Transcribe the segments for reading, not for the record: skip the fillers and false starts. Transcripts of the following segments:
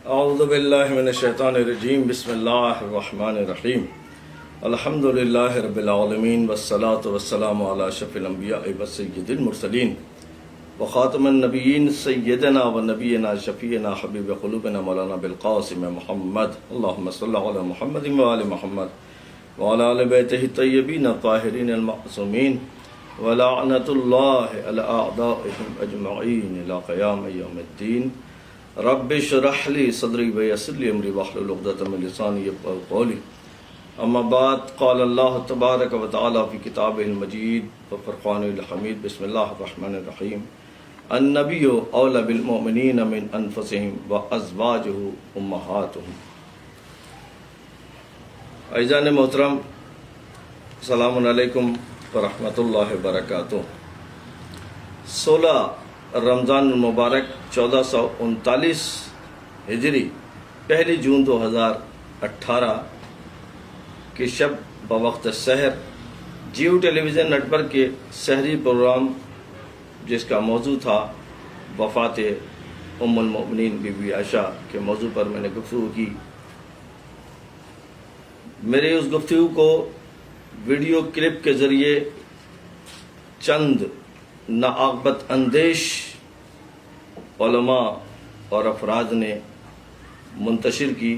اعوذ باللہ من الشیطان الرجیم بسم اللہ الرحمن الرحیم الحمد للہ رب العالمین والصلاة والسلام علی اشرف الانبیاء وسید المرسلین وخاتم النبیین سیدنا و نبینا شفیعنا حبیب قلوبنا مولانا بالقاسم محمد اللہم صلی علی محمد وآل محمد وعلی آل بیتہ الطیبین الطاہرین المعصومین ولعنت اللہ علی اعدائہم اجمعین الی قیام یوم الدین رب اشرح لی صدری ویسر لی امری واحلل عقدۃ من لسانی یفقهوا قولی اما بعد قال اللہ تبارک و تعالی فی کتابہ المجید و فرقانہ الحمید بسم اللہ الرحمن الرحیم النبی اولی بالمؤمنین من انفسہم و ازواجہ امہاتہم۔ عزیزان محترم، السلام علیکم ورحمۃ اللہ وبرکاتہ۔ 16 رمضان المبارک 1439 ہجری 1 جون 2018 کی شب بوقت سحر جیو ٹیلی ویژن نیٹ ورک کے سحری پروگرام جس کا موضوع تھا وفات ام المؤمنین بی بی عائشہ کے موضوع پر میں نے گفتگو کی۔ میرے اس گفتگو کو ویڈیو کلپ کے ذریعے چند ناعاقبت اندیش علماء اور افراد نے منتشر کی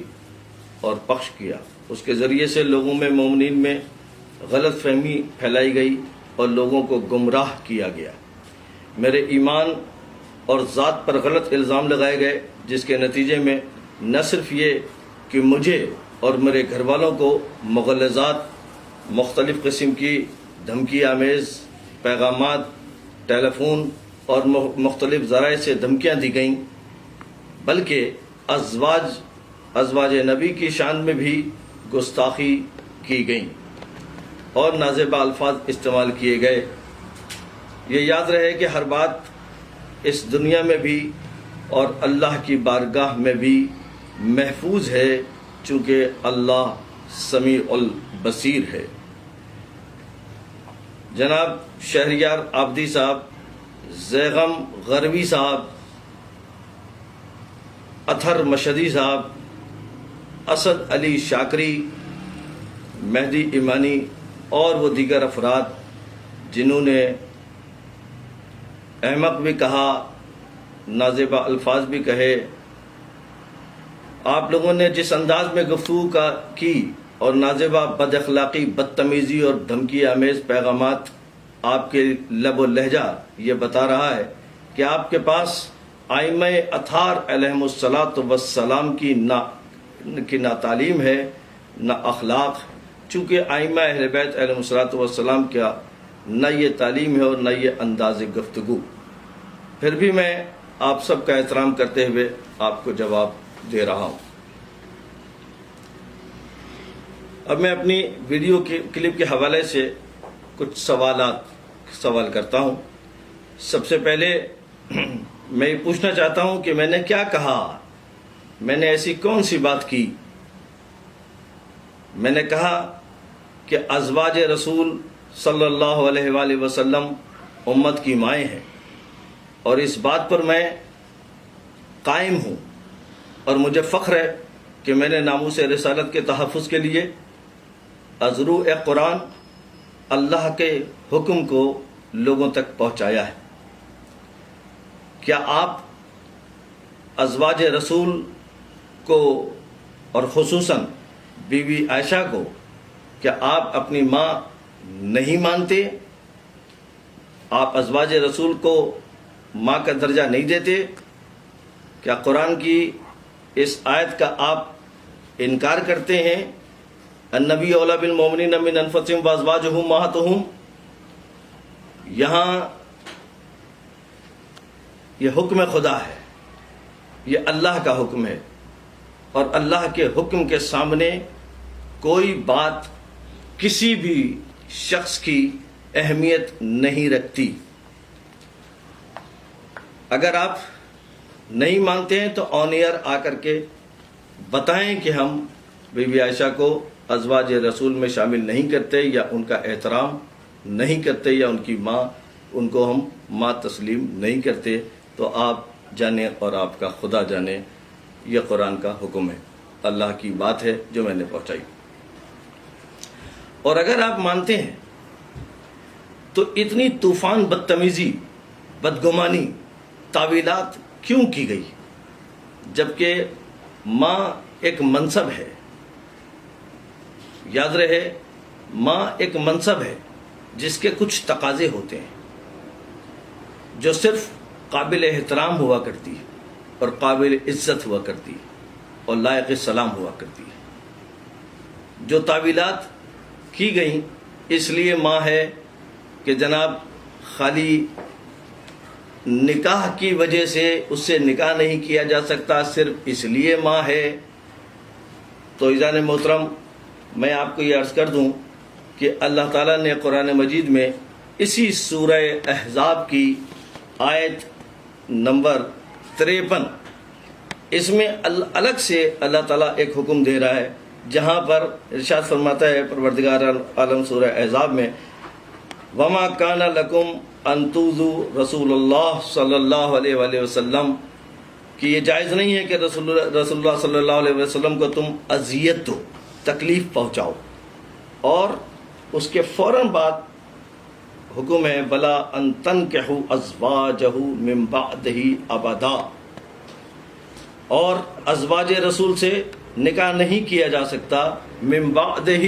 اور پخش کیا۔ اس کے ذریعے سے لوگوں میں مومنین میں غلط فہمی پھیلائی گئی اور لوگوں کو گمراہ کیا گیا۔ میرے ایمان اور ذات پر غلط الزام لگائے گئے، جس کے نتیجے میں نہ صرف یہ کہ مجھے اور میرے گھر والوں کو مغلظات، مختلف قسم کی دھمکی آمیز پیغامات، ٹیلی فون اور مختلف ذرائع سے دھمکیاں دی گئیں، بلکہ ازواج نبی کی شان میں بھی گستاخی کی گئیں اور نازیبہ الفاظ استعمال کیے گئے۔ یہ یاد رہے کہ ہر بات اس دنیا میں بھی اور اللہ کی بارگاہ میں بھی محفوظ ہے، چونکہ اللہ سمیع البصیر ہے۔ جناب شہریار آبدی صاحب، زیغم غربی صاحب، اطہر مشہدی صاحب، اسد علی شاکری، مہدی ایمانی اور وہ دیگر افراد جنہوں نے احمق بھی کہا، نازیبہ الفاظ بھی کہے، آپ لوگوں نے جس انداز میں گفتگو کی اور نازیبہ بد اخلاقی، بدتمیزی اور دھمکی آمیز پیغامات آپ کے لب و لہجہ یہ بتا رہا ہے کہ آپ کے پاس ائمہ اطہار علیہم الصلاۃ والسلام کی نہ تعلیم ہے نہ اخلاق، چونکہ ائمہ اہل بیت علیہم الصلاۃ والسلام کا نہ یہ تعلیم ہے اور نہ یہ انداز گفتگو۔ پھر بھی میں آپ سب کا احترام کرتے ہوئے آپ کو جواب دے رہا ہوں۔ اب میں اپنی ویڈیو کلپ کے حوالے سے کچھ سوال کرتا ہوں۔ سب سے پہلے میں یہ پوچھنا چاہتا ہوں کہ میں نے کیا کہا؟ میں نے ایسی کون سی بات کی؟ میں نے کہا کہ ازواج رسول صلی اللہ علیہ وآلہ وسلم امت کی مائیں ہیں، اور اس بات پر میں قائم ہوں، اور مجھے فخر ہے کہ میں نے ناموس رسالت کے تحفظ کے لیے ازروع قرآن اللہ کے حکم کو لوگوں تک پہنچایا ہے۔ کیا آپ ازواج رسول کو اور خصوصاً بی بی عائشہ کو کیا آپ اپنی ماں نہیں مانتے؟ آپ ازواج رسول کو ماں کا درجہ نہیں دیتے؟ کیا قرآن کی اس آیت کا آپ انکار کرتے ہیں؟ النبی اولی بالمؤمنین من انفسہم وازواجہ امہاتہم۔ یہاں یہ حکم خدا ہے، یہ اللہ کا حکم ہے، اور اللہ کے حکم کے سامنے کوئی بات کسی بھی شخص کی اہمیت نہیں رکھتی۔ اگر آپ نہیں مانتے ہیں تو آن ایئر آ کر کے بتائیں کہ ہم بی بی عائشہ کو ازواج رسول میں شامل نہیں کرتے، یا ان کا احترام نہیں کرتے، یا ان کی ماں، ان کو ہم ماں تسلیم نہیں کرتے، تو آپ جانے اور آپ کا خدا جانے یہ قرآن کا حکم ہے، اللہ کی بات ہے جو میں نے پہنچائی۔ اور اگر آپ مانتے ہیں تو اتنی طوفان بدتمیزی، بدگمانی، تعویلات کیوں کی گئی؟ جبکہ ماں ایک منصب ہے، یاد رہے ماں ایک منصب ہے جس کے کچھ تقاضے ہوتے ہیں، جو صرف قابل احترام ہوا کرتی ہے اور قابل عزت ہوا کرتی ہے اور لائق سلام ہوا کرتی ہے۔ جو تعویلات کی گئیں اس لیے ماں ہے کہ جناب خالی نکاح کی وجہ سے اس سے نکاح نہیں کیا جا سکتا، صرف اس لیے ماں ہے۔ تو عزیزان محترم، میں آپ کو یہ عرض کر دوں کہ اللہ تعالیٰ نے قرآن مجید میں اسی سورہ احزاب کی آیت نمبر 53، اس میں الگ سے اللہ تعالیٰ ایک حکم دے رہا ہے، جہاں پر ارشاد فرماتا ہے پروردگار عالم سورہ احزاب میں، وَمَا كَانَ لَكُمْ أَن تُؤْذُوا رسول اللہ صلی اللہ علیہ وآلہ وسلم، کہ یہ جائز نہیں ہے کہ رسول اللہ صلی اللہ علیہ وسلم کو تم اذیت دو، تکلیف پہنچاؤ۔ اور اس کے فوراً بعد حکم ہے بلا ان تنکحوا ازواجہ من بعدہ ابدا، اور ازواج رسول سے نکاح نہیں کیا جا سکتا من بعدہ،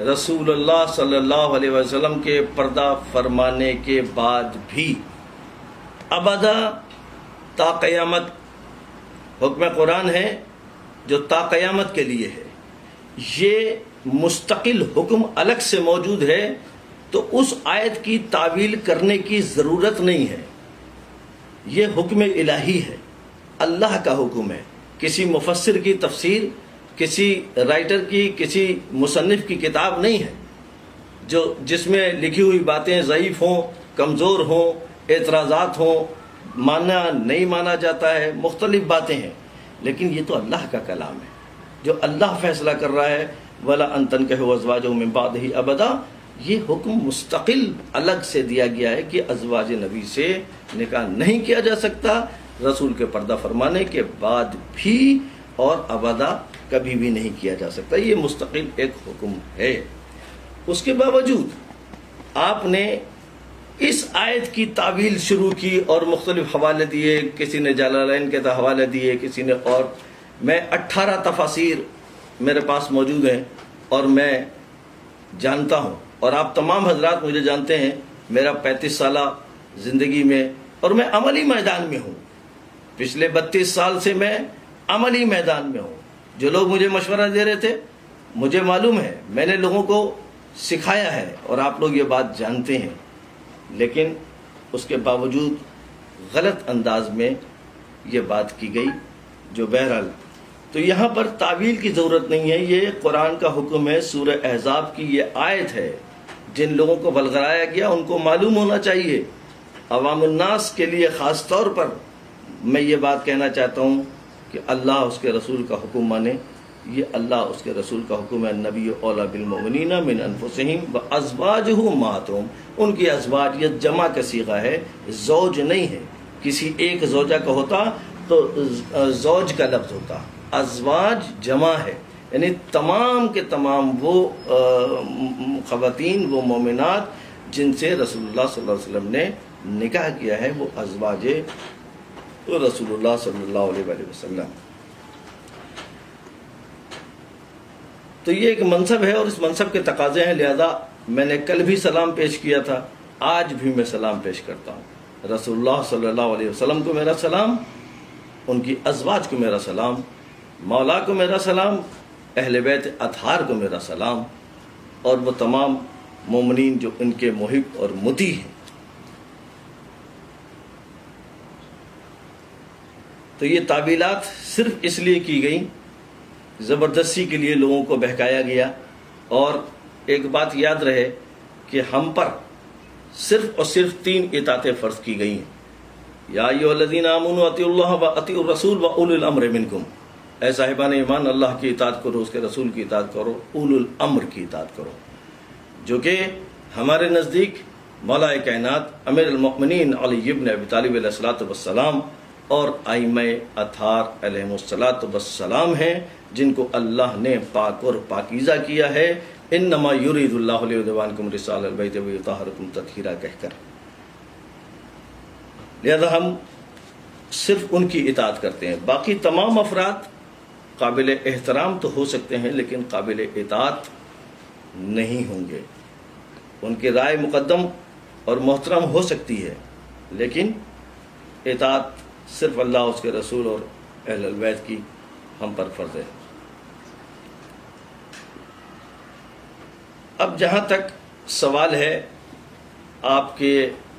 رسول اللہ صلی اللہ علیہ وسلم کے پردہ فرمانے کے بعد بھی، ابدا تا قیامت، حکم قرآن ہے جو تا قیامت کے لیے ہے۔ یہ مستقل حکم الگ سے موجود ہے، تو اس آیت کی تعویل کرنے کی ضرورت نہیں ہے۔ یہ حکم الہی ہے، اللہ کا حکم ہے، کسی مفسر کی تفسیر، کسی رائٹر کی، کسی مصنف کی کتاب نہیں ہے جس میں لکھی ہوئی باتیں ضعیف ہوں، کمزور ہوں، اعتراضات ہوں، مانا نہیں مانا جاتا ہے، مختلف باتیں ہیں، لیکن یہ تو اللہ کا کلام ہے جو اللہ فیصلہ کر رہا ہے، وَلَا أَن تَنكِحُوا أَزْوَاجَهُ مِن بَعْدِهِ أَبَدًا۔ یہ حکم مستقل الگ سے دیا گیا ہے کہ ازواج نبی سے نکاح نہیں کیا جا سکتا رسول کے پردہ فرمانے کے بعد بھی، اور ابدا کبھی بھی نہیں کیا جا سکتا۔ یہ مستقل ایک حکم ہے۔ اس کے باوجود آپ نے اس آیت کی تعویل شروع کی اور مختلف حوالے دیے، کسی نے جلالین کے حوالے دیے، کسی نے، اور میں 18 تفاسیر میرے پاس موجود ہیں اور میں جانتا ہوں، اور آپ تمام حضرات مجھے جانتے ہیں، میرا 35 سالہ زندگی میں، اور میں عملی میدان میں ہوں، پچھلے 32 سال سے میں عملی میدان میں ہوں۔ جو لوگ مجھے مشورہ دے رہے تھے، مجھے معلوم ہے میں نے لوگوں کو سکھایا ہے، اور آپ لوگ یہ بات جانتے ہیں، لیکن اس کے باوجود غلط انداز میں یہ بات کی گئی، جو بہرحال تو یہاں پر تعویل کی ضرورت نہیں ہے۔ یہ قرآن کا حکم ہے، سورہ احزاب کی یہ آیت ہے۔ جن لوگوں کو بلغرایا گیا ان کو معلوم ہونا چاہیے، عوام الناس کے لیے خاص طور پر میں یہ بات کہنا چاہتا ہوں کہ اللہ اس کے رسول کا حکم مانے۔ یہ اللہ اس کے رسول کا حکم ہے، نبی اولی بالمؤمنین من انفسہم وازواجہ امہاتہم، ان کی ازواجیت جمع کا صیغہ ہے، زوج نہیں ہے۔ کسی ایک زوجہ کا ہوتا تو زوج کا لفظ ہوتا، ازواج جمع ہے، یعنی تمام کے تمام وہ خواتین، وہ مومنات جن سے رسول اللہ صلی اللہ علیہ وسلم نے نکاح کیا ہے، وہ ازواج رسول اللہ صلی اللہ علیہ وآلہ وسلم۔ تو یہ ایک منصب ہے اور اس منصب کے تقاضے ہیں، لہذا میں نے کل بھی سلام پیش کیا تھا، آج بھی میں سلام پیش کرتا ہوں۔ رسول اللہ صلی اللہ علیہ وسلم کو میرا سلام، ان کی ازواج کو میرا سلام، مولا کو میرا سلام، اہل بیت اطہار کو میرا سلام، اور وہ تمام مومنین جو ان کے محب اور مطیع ہیں۔ تو یہ تعویلات صرف اس لیے کی گئیں، زبردستی کے لیے لوگوں کو بہکایا گیا۔ اور ایک بات یاد رہے کہ ہم پر صرف اور صرف 3 اطاعتیں فرض کی گئی ہیں، یا ایھا الذین آمنوا اطیعوا اللہ واطیعوا الرسول واولی الامر منکم، اے صاحبان ایمان اللہ کی اطاعت کرو، اس کے رسول کی اطاعت کرو، اولو الامر کی اطاعت کرو، جو کہ ہمارے نزدیک مولا کائنات امیر المؤمنین علی ابن ابی طالب علیہ الصلوۃ والسلام اور ائمہ اطہار علیہم السلام ہیں، جن کو اللہ نے پاک اور پاکیزہ کیا ہے، انما یرید اللہ لیذھب عنکم رجال البیت ویطہرکم تطہیرا کہہ کر۔ لہذا ہم صرف ان کی اطاعت کرتے ہیں، باقی تمام افراد قابل احترام تو ہو سکتے ہیں لیکن قابل اطاعت نہیں ہوں گے۔ ان کی رائے مقدم اور محترم ہو سکتی ہے لیکن اطاعت صرف اللہ، اس کے رسول اور اہل البیت کی ہم پر فرض ہے۔ اب جہاں تک سوال ہے آپ کے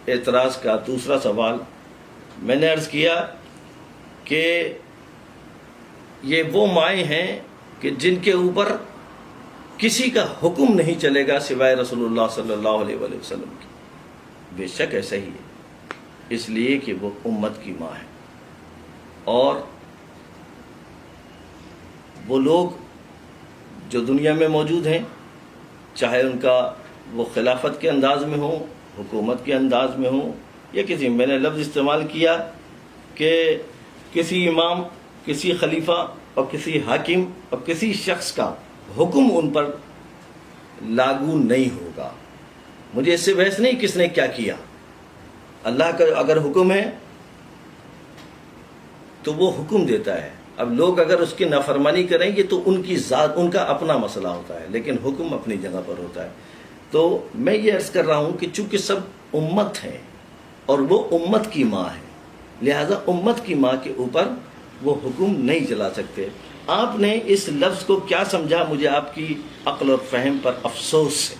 اعتراض کا، دوسرا سوال میں نے عرض کیا کہ یہ وہ مائیں ہیں کہ جن کے اوپر کسی کا حکم نہیں چلے گا سوائے رسول اللہ صلی اللہ علیہ وآلہ وسلم کی۔ بے شک ایسا ہی ہے، اس لیے کہ وہ امت کی ماں ہے، اور وہ لوگ جو دنیا میں موجود ہیں، چاہے ان کا وہ خلافت کے انداز میں ہو، حکومت کے انداز میں ہو، یا کسی، میں نے لفظ استعمال کیا کہ کسی امام، کسی خلیفہ اور کسی حاکم اور کسی شخص کا حکم ان پر لاگو نہیں ہوگا۔ مجھے اس سے بحث نہیں کس نے کیا کیا، اللہ کا اگر حکم ہے تو وہ حکم دیتا ہے۔ اب لوگ اگر اس کی نافرمانی کریں گے تو ان کی ذات، ان کا اپنا مسئلہ ہوتا ہے، لیکن حکم اپنی جگہ پر ہوتا ہے۔ تو میں یہ عرض کر رہا ہوں کہ چونکہ سب امت ہیں اور وہ امت کی ماں ہے، لہذا امت کی ماں کے اوپر وہ حکم نہیں چلا سکتے۔ آپ نے اس لفظ کو کیا سمجھا، مجھے آپ کی عقل اور فہم پر افسوس ہے۔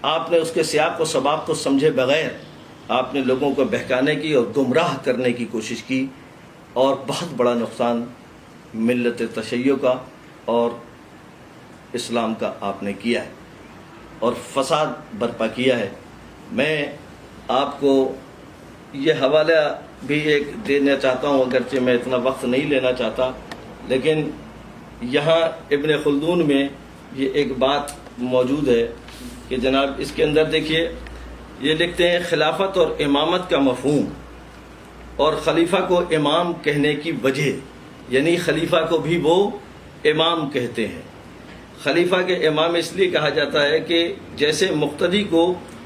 آپ نے اس کے سیاق و سباق کو سمجھے بغیر آپ نے لوگوں کو بہکانے کی اور گمراہ کرنے کی کوشش کی، اور بہت بڑا نقصان ملت تشیع کا اور اسلام کا آپ نے کیا ہے، اور فساد برپا کیا ہے۔ میں آپ کو یہ حوالہ بھی ایک دینا چاہتا ہوں، اگرچہ میں اتنا وقت نہیں لینا چاہتا، لیکن یہاں ابن خلدون میں یہ ایک بات موجود ہے کہ جناب اس کے اندر دیکھیے، یہ لکھتے ہیں خلافت اور امامت کا مفہوم اور خلیفہ کو امام کہنے کی وجہ، یعنی خلیفہ کو بھی وہ امام کہتے ہیں۔ خلیفہ کے امام اس لیے کہا جاتا ہے کہ جیسے مقتدی کو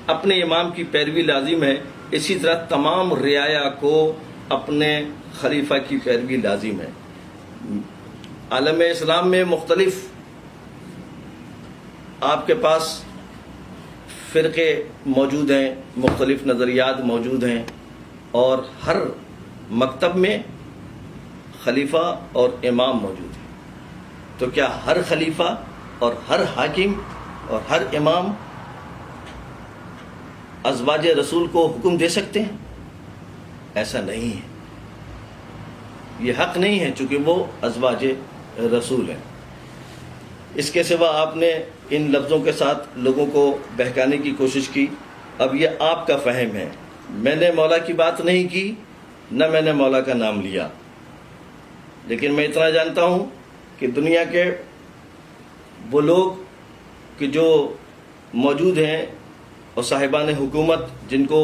اپنے امام کی پیروی لازم ہے، اسی طرح تمام رعایا کو اپنے خلیفہ کی پیروی لازم ہے۔ عالم اسلام میں مختلف آپ کے پاس فرقے موجود ہیں، مختلف نظریات موجود ہیں، اور ہر مکتب میں خلیفہ اور امام موجود ہیں۔ تو کیا ہر خلیفہ اور ہر حاکم اور ہر امام ازواج رسول کو حکم دے سکتے ہیں؟ ایسا نہیں ہے، یہ حق نہیں ہے، چونکہ وہ ازواج رسول ہیں۔ اس کے سوا آپ نے ان لفظوں کے ساتھ لوگوں کو بہکانے کی کوشش کی۔ اب یہ آپ کا فہم ہے، میں نے مولا کی بات نہیں کی، نہ میں نے مولا کا نام لیا، لیکن میں اتنا جانتا ہوں کہ دنیا کے وہ لوگ کہ جو موجود ہیں اور صاحبان حکومت، جن کو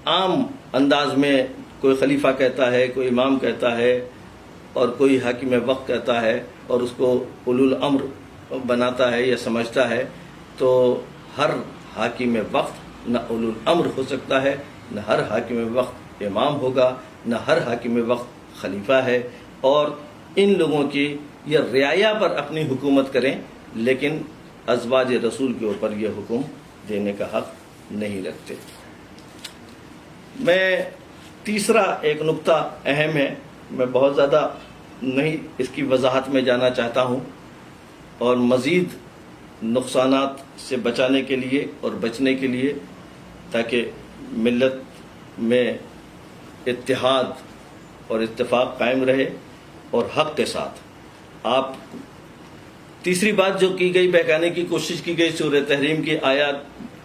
عام انداز میں کوئی خلیفہ کہتا ہے، کوئی امام کہتا ہے، اور کوئی حاکم وقت کہتا ہے، اور اس کو اولو الامر بناتا ہے یا سمجھتا ہے، تو ہر حاکم وقت نہ اولو الامر ہو سکتا ہے، نہ ہر حاکم وقت امام ہوگا، نہ ہر حاکم وقت خلیفہ ہے، اور ان لوگوں کی یہ رعایا پر اپنی حکومت کریں، لیکن ازواج رسول کے اوپر یہ حکم دینے کا حق نہیں رکھتے۔ میں تیسرا ایک نقطہ اہم ہے، میں بہت زیادہ نہیں اس کی وضاحت میں جانا چاہتا ہوں، اور مزید نقصانات سے بچانے کے لیے اور بچنے کے لیے، تاکہ ملت میں اتحاد اور اتفاق قائم رہے اور حق کے ساتھ۔ آپ تیسری بات جو کی گئی، بہکانے کی کوشش کی گئی، سورہ تحریم کی آیات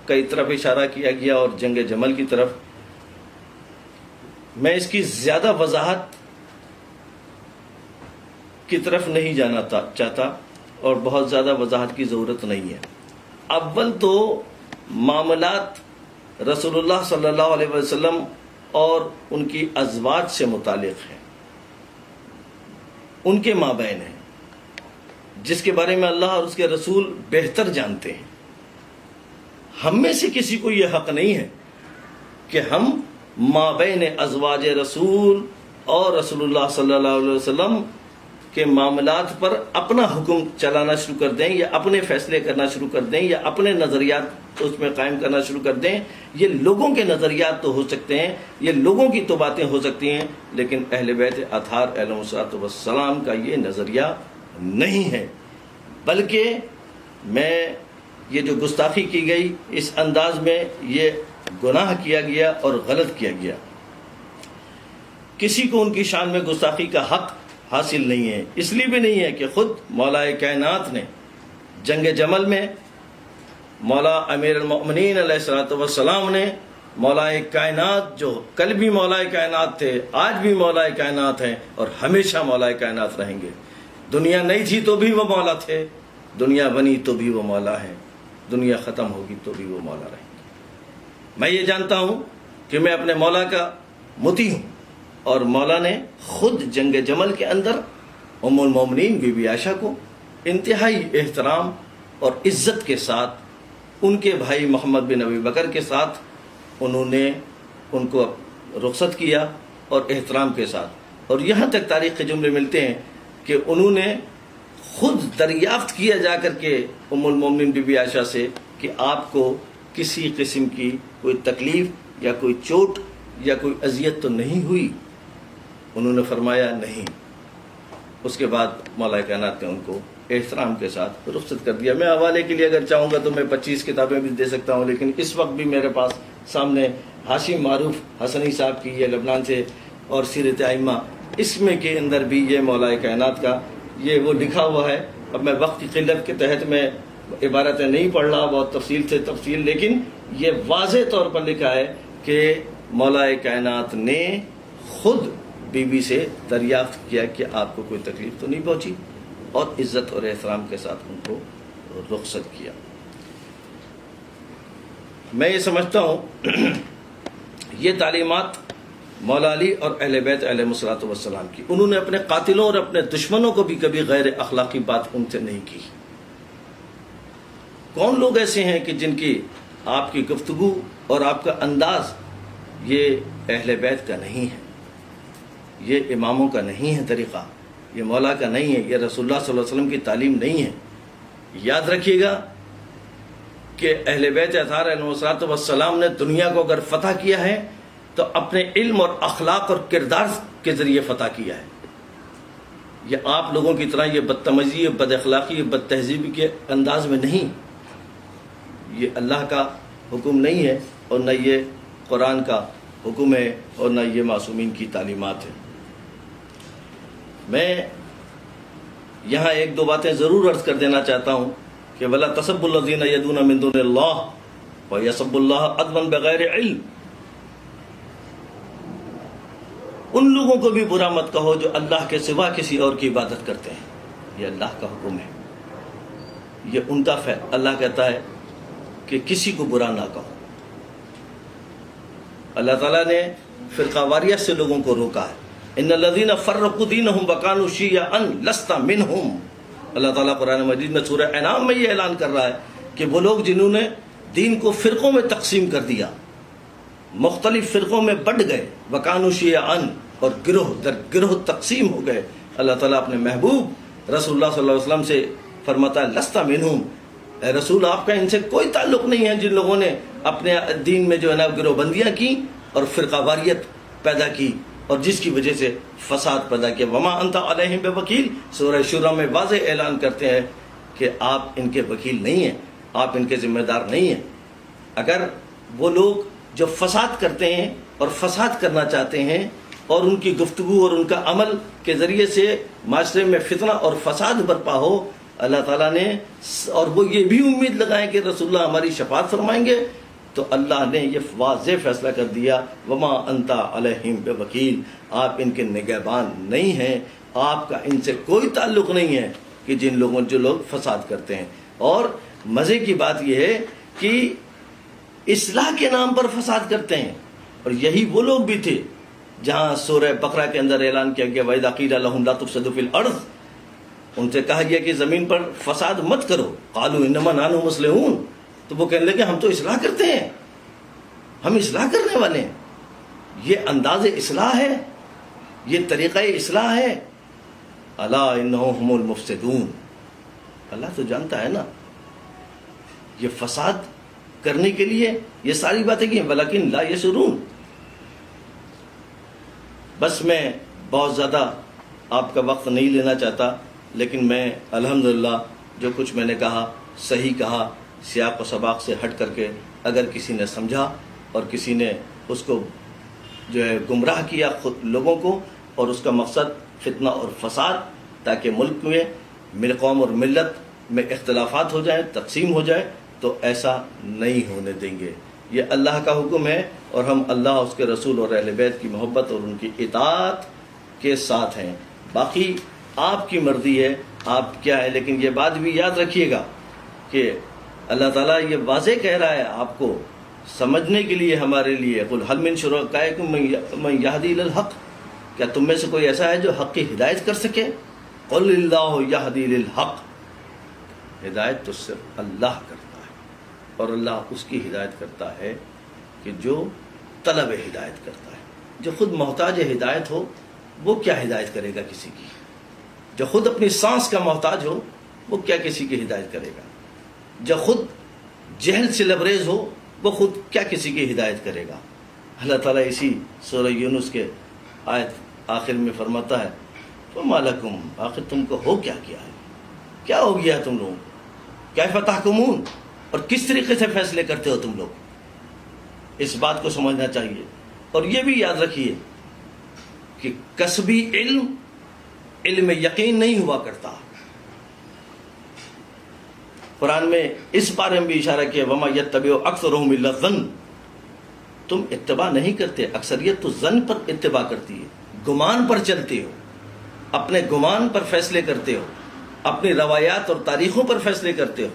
کئی طرف اشارہ کیا گیا اور جنگ جمل کی طرف۔ میں اس کی زیادہ وضاحت کی طرف نہیں جانا چاہتا، اور بہت زیادہ وضاحت کی ضرورت نہیں ہے۔ اول تو معاملات رسول اللہ صلی اللہ علیہ وسلم اور ان کی ازواج سے متعلق ہیں، ان کے مابین ہیں، جس کے بارے میں اللہ اور اس کے رسول بہتر جانتے ہیں۔ ہم میں سے کسی کو یہ حق نہیں ہے کہ ہم مابین ازواج رسول اور رسول اللہ صلی اللہ علیہ وسلم کے معاملات پر اپنا حکم چلانا شروع کر دیں، یا اپنے فیصلے کرنا شروع کر دیں، یا اپنے نظریات اس میں قائم کرنا شروع کر دیں۔ یہ لوگوں کے نظریات تو ہو سکتے ہیں، یہ لوگوں کی تو باتیں ہو سکتی ہیں، لیکن اہل بیت اطہار علیہ السلام کا یہ نظریہ نہیں ہے۔ بلکہ میں یہ جو گستاخی کی گئی، اس انداز میں یہ گناہ کیا گیا اور غلط کیا گیا۔ کسی کو ان کی شان میں گستاخی کا حق حاصل نہیں ہے، اس لیے بھی نہیں ہے کہ خود مولا کائنات نے جنگ جمل میں مولا امیر المؤمنین علیہ الصلوۃ والسلام نے مولا کائنات، جو کل بھی مولا کائنات تھے، آج بھی مولا کائنات ہیں اور ہمیشہ مولا کائنات رہیں گے۔ دنیا نہیں تھی تو بھی وہ مولا تھے، دنیا بنی تو بھی وہ مولا ہیں، دنیا ختم ہوگی تو بھی وہ مولا رہیں گے۔ میں یہ جانتا ہوں کہ میں اپنے مولا کا مطیع ہوں، اور مولا نے خود جنگ جمل کے اندر ام المومنین بی بی عائشہ کو انتہائی احترام اور عزت کے ساتھ، ان کے بھائی محمد بن ابی بکر کے ساتھ انہوں نے ان کو رخصت کیا اور احترام کے ساتھ، اور یہاں تک تاریخ کے جملے ملتے ہیں کہ انہوں نے خود دریافت کیا جا کر کے ام المومنین بی بی عائشہ سے کہ آپ کو کسی قسم کی کوئی تکلیف یا کوئی چوٹ یا کوئی اذیت تو نہیں ہوئی؟ انہوں نے فرمایا نہیں۔ اس کے بعد مولا کائنات نے ان کو احترام کے ساتھ رخصت کر دیا۔ میں حوالے کے لیے اگر چاہوں گا تو میں 25 کتابیں بھی دے سکتا ہوں، لیکن اس وقت بھی میرے پاس سامنے ہاشم معروف حسنی صاحب کی، یہ لبنان سے، اور سیرت ائمہ، اس میں کے اندر بھی یہ مولا کائنات کا یہ وہ لکھا ہوا ہے۔ اب میں وقت کی قلت کے تحت میں عبارتیں نہیں پڑھ رہا بہت تفصیل سے تفصیل، لیکن یہ واضح طور پر لکھا ہے کہ مولا کائنات نے خود بی بی سے دریافت کیا کہ آپ کو کوئی تکلیف تو نہیں پہنچی، اور عزت اور احترام کے ساتھ ان کو رخصت کیا۔ میں یہ سمجھتا ہوں یہ تعلیمات مولا علی اور اہل بیت علیہ الصلوۃ والسلام کی، انہوں نے اپنے قاتلوں اور اپنے دشمنوں کو بھی کبھی غیر اخلاقی بات ان سے نہیں کی۔ کون لوگ ایسے ہیں کہ جن کی آپ کی گفتگو اور آپ کا انداز یہ اہل بیت کا نہیں ہے، یہ اماموں کا نہیں ہے طریقہ، یہ مولا کا نہیں ہے، یہ رسول اللہ صلی اللہ علیہ وسلم کی تعلیم نہیں ہے۔ یاد رکھیے گا کہ اہل بیت اطہار علیہ السلام نے دنیا کو اگر فتح کیا ہے تو اپنے علم اور اخلاق اور کردار کے ذریعے فتح کیا ہے۔ یہ آپ لوگوں کی طرح یہ بدتمیزی، بد اخلاقی، بد تہذیبی کے انداز میں نہیں، یہ اللہ کا حکم نہیں ہے، اور نہ یہ قرآن کا حکم ہے، اور نہ یہ معصومین کی تعلیمات ہیں۔ میں یہاں ایک دو باتیں ضرور عرض کر دینا چاہتا ہوں کہ وَلَا تَسَبُّوا الَّذِينَ يَدْعُونَ مِن دُونِ اللَّهِ وَيَسُبُّوا اللَّهَ عَدْوًا بِغَيْرِ علم۔ ان لوگوں کو بھی برا مت کہو جو اللہ کے سوا کسی اور کی عبادت کرتے ہیں، یہ اللہ کا حکم ہے، یہ ان کا فیصلہ۔ اللہ کہتا ہے کہ کسی کو برا نہ کہو۔ اللہ تعالیٰ نے فرقہ واریت سے لوگوں کو روکا ہے۔ ان الذین فرقوا دینہم وکانوا شیعا لست منہم۔ اللہ تعالیٰ قرآن مجید میں سورہ انعام میں یہ اعلان کر رہا ہے کہ وہ لوگ جنہوں نے دین کو فرقوں میں تقسیم کر دیا، مختلف فرقوں میں بٹ گئے، وکانوا شیعا، اور گروہ در گروہ تقسیم ہو گئے، اللہ تعالیٰ اپنے محبوب رسول اللہ صلی اللہ علیہ وسلم سے فرماتا ہے لست منہم، اے رسول آپ کا ان سے کوئی تعلق نہیں ہے جن لوگوں نے اپنے دین میں جو ہے نا گروہ بندیاں کی اور فرقہ واریت پیدا کی، اور جس کی وجہ سے فساد پیدا کیا۔ وما انت علیہم بوکیل، سورہ شورى میں واضح اعلان کرتے ہیں کہ آپ ان کے وکیل نہیں ہیں، آپ ان کے ذمہ دار نہیں ہیں۔ اگر وہ لوگ جو فساد کرتے ہیں اور فساد کرنا چاہتے ہیں، اور ان کی گفتگو اور ان کا عمل کے ذریعے سے معاشرے میں فتنہ اور فساد برپا ہو، اللہ تعالیٰ نے، اور وہ یہ بھی امید لگائیں کہ رسول اللہ ہماری شفاعت فرمائیں گے، تو اللہ نے یہ واضح فیصلہ کر دیا وما انت علیہم بوکیل، آپ ان کے نگہبان نہیں ہیں، آپ کا ان سے کوئی تعلق نہیں ہے کہ جو لوگ فساد کرتے ہیں۔ اور مزے کی بات یہ ہے کہ اصلاح کے نام پر فساد کرتے ہیں، اور یہی وہ لوگ بھی تھے جہاں سورہ بقرہ کے اندر اعلان کیا گیا وَإِذَا قِيلَ لَهُمْ لَا تُفْسِدُوا فِي الْأَرْضِ، ان سے کہا گیا کہ زمین پر فساد مت کرو. قَالُوا إِنَّمَا نَحْنُ مُصْلِحُونَ، تو وہ کہنے لگے ہم تو اصلاح کرتے ہیں، ہم اصلاح کرنے والے ہیں. یہ انداز اصلاح ہے، یہ طریقہ اصلاح ہے. الا انہم هم المفسدون، اللہ تو جانتا ہے نا. یہ فساد کرنے کے لیے یہ ساری باتیں کی ہیں، ولیکن لا یشعرون. بس میں بہت زیادہ آپ کا وقت نہیں لینا چاہتا، لیکن میں الحمدللہ جو کچھ میں نے کہا صحیح کہا، سیاق و سباق سے ہٹ کر کے. اگر کسی نے سمجھا اور کسی نے اس کو جو ہے گمراہ کیا خود لوگوں کو، اور اس کا مقصد فتنہ اور فساد تاکہ ملک میں قوم اور ملت میں اختلافات ہو جائیں، تقسیم ہو جائے، تو ایسا نہیں ہونے دیں گے. یہ اللہ کا حکم ہے، اور ہم اللہ، اس کے رسول اور اہل بیت کی محبت اور ان کی اطاعت کے ساتھ ہیں. باقی آپ کی مرضی ہے، آپ کیا ہے. لیکن یہ بات بھی یاد رکھیے گا کہ اللہ تعالیٰ یہ واضح کہہ رہا ہے آپ کو سمجھنے کے لیے ہمارے لیے، قُلْ هَلْ مِن شُرَكَائِكُم مَّن يَهْدِي إِلَى الْحَقِّ، کیا تم میں سے کوئی ایسا ہے جو حق کی ہدایت کر سکے؟ قُلِ اللَّهُ يَهْدِي لِلْحَقِّ، ہدایت تو صرف اللہ کرتا ہے، اور اللہ اس کی ہدایت کرتا ہے کہ جو طلب ہدایت کرتا ہے. جو خود محتاج ہدایت ہو وہ کیا ہدایت کرے گا کسی کی؟ جو خود اپنی سانس کا محتاج ہو وہ کیا کسی کی ہدایت کرے گا؟ جو خود جہل سے لبریز ہو وہ خود کیا کسی کی ہدایت کرے گا؟ اللہ تعالیٰ اسی سورہ یونس کے آیت آخر میں فرماتا ہے فَمَا لَكُمْ، آخر تم کو ہو کیا ہے، کیا ہو گیا ہے تم لوگوں کو؟ کیف تحکمون، اور کس طریقے سے فیصلے کرتے ہو تم لوگ؟ اس بات کو سمجھنا چاہیے. اور یہ بھی یاد رکھیے کہ کسبی علم یقین نہیں ہوا کرتا. قرآن میں اس بارے میں بھی اشارہ کیا وَمَا يَتَّبِعُ أَكْثَرُهُمْ إِلَّا الظَّنَّ، تم اتباع نہیں کرتے، اکثریت تو ظن پر اتباع کرتی ہے، گمان پر چلتے ہو، اپنے گمان پر فیصلے کرتے ہو، اپنی روایات اور تاریخوں پر فیصلے کرتے ہو.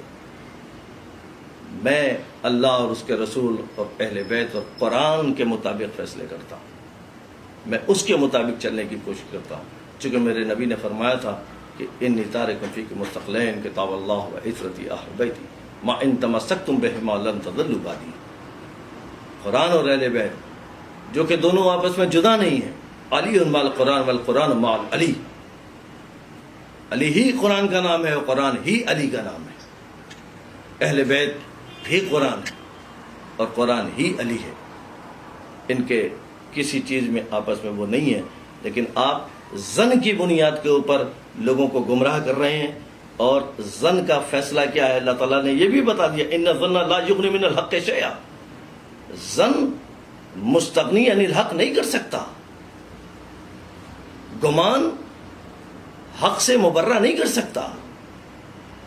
میں اللہ اور اس کے رسول اور اہل بیت اور قرآن کے مطابق فیصلے کرتا ہوں، میں اس کے مطابق چلنے کی کوشش کرتا ہوں. چونکہ میرے نبی نے فرمایا تھا کہ انی تارکم فیکم مستقلین کتاب اللہ و عترتی اہل بیتی ما ان تمسکتم بہما لن تضلوا بعدی. قرآن اور اہل بیت جو کہ دونوں آپس میں جدا نہیں ہیں، علی مع القرآن والقرآن مع علی، علی ہی قرآن کا نام ہے اور قرآن ہی علی کا نام ہے. اہل بیت بھی قرآن ہے اور قرآن ہی علی ہے. ان کے کسی چیز میں آپس میں وہ نہیں ہے. لیکن آپ ظن کی بنیاد کے اوپر لوگوں کو گمراہ کر رہے ہیں. اور ظن کا فیصلہ کیا ہے؟ اللہ تعالیٰ نے یہ بھی بتا دیا ان الظن لا یغنی من الحق شیئا، ظن مستغنی عن الحق نہیں کر سکتا. گمان حق سے مبرہ نہیں کر سکتا.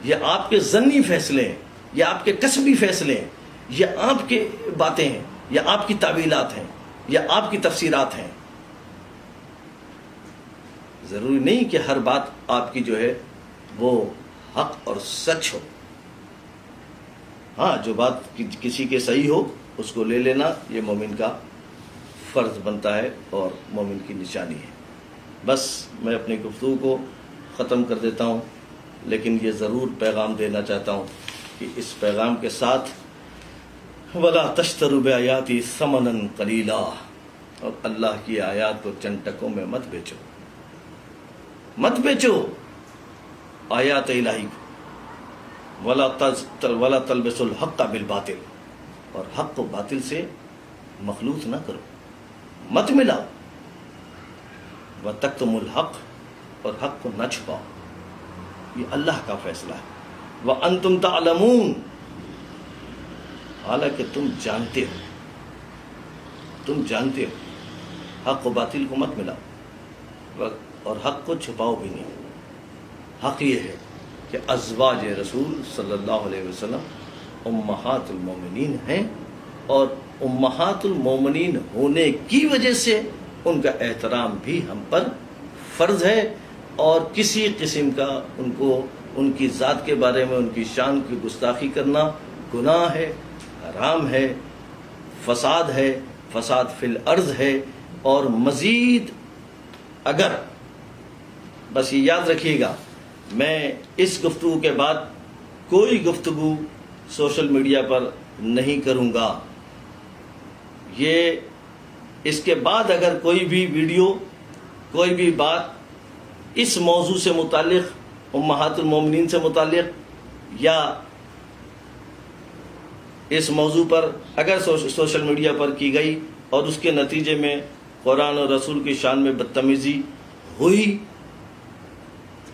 یہ آپ کے ظنی فیصلے ہیں، یہ آپ کے کسبی فیصلے ہیں، یہ آپ کی باتیں ہیں، یہ آپ کی تعویلات ہیں، یہ آپ کی تفسیرات ہیں. ضروری نہیں کہ ہر بات آپ کی جو ہے وہ حق اور سچ ہو. ہاں، جو بات کسی کے صحیح ہو اس کو لے لینا یہ مومن کا فرض بنتا ہے اور مومن کی نشانی ہے. بس میں اپنی گفتگو کو ختم کر دیتا ہوں، لیکن یہ ضرور پیغام دینا چاہتا ہوں کہ اس پیغام کے ساتھ وَلَا تَشْتَرُوا بِآيَاتِي ثَمَنًا قَلِيلًا، اور اللہ کی آیات کو چند ٹکوں میں مت بیچو، مت بیچو آیات الہی کو. وَلَا تَلْبِسُوا الْحَقَّ بِالْبَاطِلِ، اور حق کو باطل سے مخلوط نہ کرو، مت ملاؤ. وَتَكْتُمُوا الْحَقَّ، اور حق کو نہ چھپاؤ. یہ اللہ کا فیصلہ ہے. وَأَنْتُمْ تَعْلَمُونَ، حالانکہ تم جانتے ہو، تم جانتے ہو. حق و باطل کو مت ملاؤ اور حق کو چھپاؤ بھی نہیں. حق یہ ہے کہ ازواج رسول صلی اللہ علیہ وسلم امہات المومنین ہیں، اور امہات المومنین ہونے کی وجہ سے ان کا احترام بھی ہم پر فرض ہے. اور کسی قسم کا ان کی ذات کے بارے میں ان کی شان کی گستاخی کرنا گناہ ہے، حرام ہے، فساد ہے، فساد فی الارض ہے، اور مزید اگر، بس یہ یاد رکھیے گا، میں اس گفتگو کے بعد کوئی گفتگو سوشل میڈیا پر نہیں کروں گا. یہ اس کے بعد اگر کوئی بھی ویڈیو، کوئی بھی بات اس موضوع سے متعلق، امہات المومنین سے متعلق، یا اس موضوع پر اگر سوشل میڈیا پر کی گئی اور اس کے نتیجے میں قرآن اور رسول کی شان میں بدتمیزی ہوئی،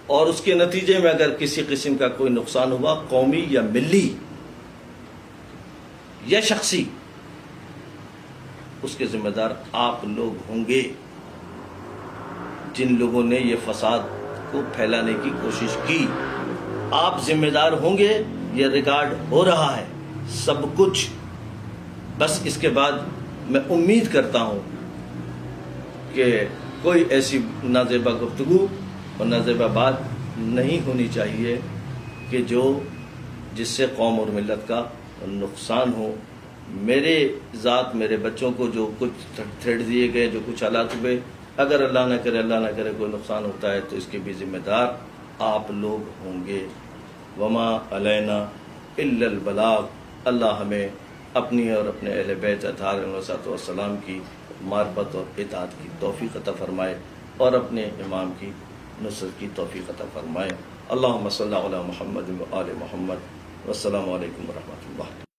اور اس کے نتیجے میں اگر کسی قسم کا کوئی نقصان ہوا، قومی یا ملی یا شخصی، اس کے ذمہ دار آپ لوگ ہوں گے، جن لوگوں نے یہ فساد کو پھیلانے کی کوشش کی. آپ ذمہ دار ہوں گے. یہ ریکارڈ ہو رہا ہے سب کچھ. بس اس کے بعد میں امید کرتا ہوں کہ کوئی ایسی نازیبا گفتگو اور نازیبا بات نہیں ہونی چاہیے کہ جس سے قوم اور ملت کا نقصان ہو. میرے ذات، میرے بچوں کو جو کچھ تھریڈ دیے گئے، جو کچھ حالات ہوئے، اگر اللہ نہ کرے کوئی نقصان ہوتا ہے تو اس کے بھی ذمہ دار آپ لوگ ہوں گے. وما علینا الا البلاغ. اللہ ہمیں اپنی اور اپنے اہل بیت اطہار علیہ السلام کی معرفت اور اطاعت کی توفیق عطا فرمائے، اور اپنے امام کی نصرت کی توفیق عطا فرمائے. اللہم صلی علی محمد و آل محمد. والسلام علیکم ورحمۃ اللہ.